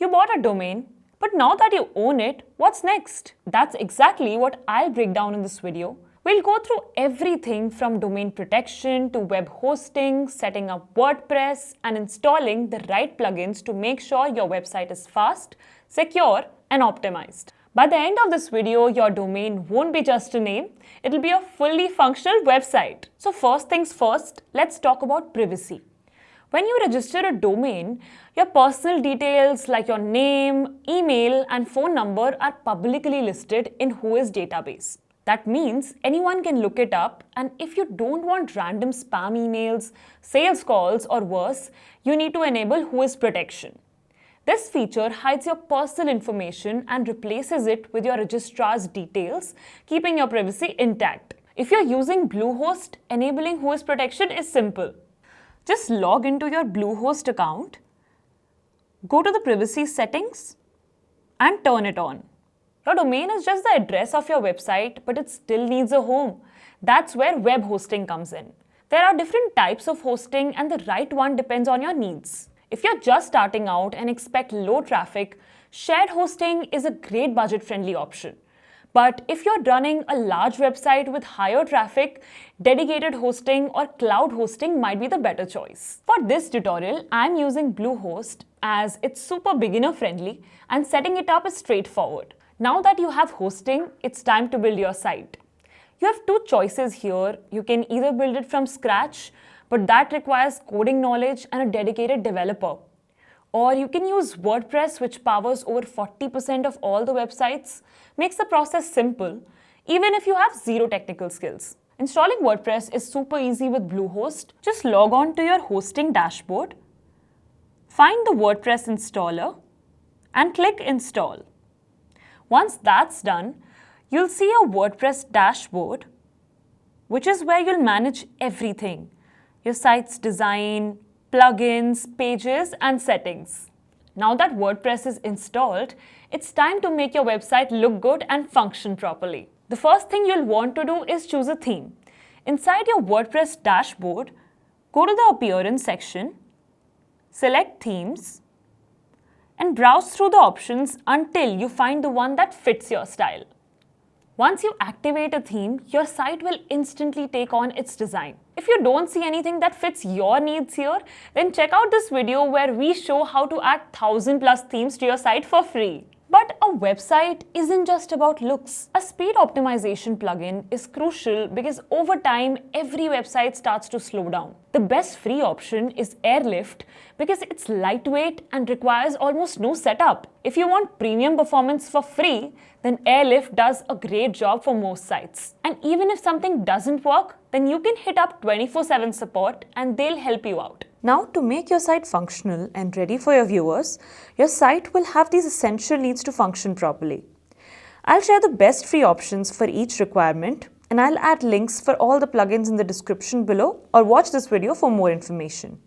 You bought a domain, but now that you own it, what's next? That's exactly what I'll break down in this video. We'll go through everything from domain protection to web hosting, setting up WordPress, and installing the right plugins to make sure your website is fast, secure, and optimized. By the end of this video, your domain won't be just a name, it'll be a fully functional website. So first things first, let's talk about privacy. When you register a domain, your personal details like your name, email, and phone number are publicly listed in Whois database. That means anyone can look it up, and if you don't want random spam emails, sales calls, or worse, you need to enable Whois protection. This feature hides your personal information and replaces it with your registrar's details, keeping your privacy intact. If you're using Bluehost, enabling Whois protection is simple. Just log into your Bluehost account, go to the privacy settings, and turn it on. Your domain is just the address of your website, but it still needs a home. That's where web hosting comes in. There are different types of hosting, and the right one depends on your needs. If you're just starting out and expect low traffic, shared hosting is a great budget-friendly option. But if you're running a large website with higher traffic, dedicated hosting or cloud hosting might be the better choice. For this tutorial, I'm using Bluehost as it's super beginner friendly and setting it up is straightforward. Now that you have hosting, it's time to build your site. You have two choices here. You can either build it from scratch, but that requires coding knowledge and a dedicated developer. Or you can use WordPress, which powers over 40% of all the websites, makes the process simple, even if you have zero technical skills. Installing WordPress is super easy with Bluehost. Just log on to your hosting dashboard, find the WordPress installer, and click Install. Once that's done, you'll see a WordPress dashboard, which is where you'll manage everything: your site's design, plugins, pages, and settings. Now that WordPress is installed, it's time to make your website look good and function properly. The first thing you'll want to do is choose a theme. Inside your WordPress dashboard, go to the Appearance section, select Themes, and browse through the options until you find the one that fits your style. Once you activate a theme, your site will instantly take on its design. If you don't see anything that fits your needs here, then check out this video where we show how to add 1,000+ themes to your site for free. But a website isn't just about looks. A speed optimization plugin is crucial because over time, every website starts to slow down. The best free option is Airlift because it's lightweight and requires almost no setup. If you want premium performance for free, then Airlift does a great job for most sites. And even if something doesn't work, then you can hit up 24/7 support and they'll help you out. Now, to make your site functional and ready for your viewers, your site will have these essential needs to function properly. I'll share the best free options for each requirement, and I'll add links for all the plugins in the description below, or watch this video for more information.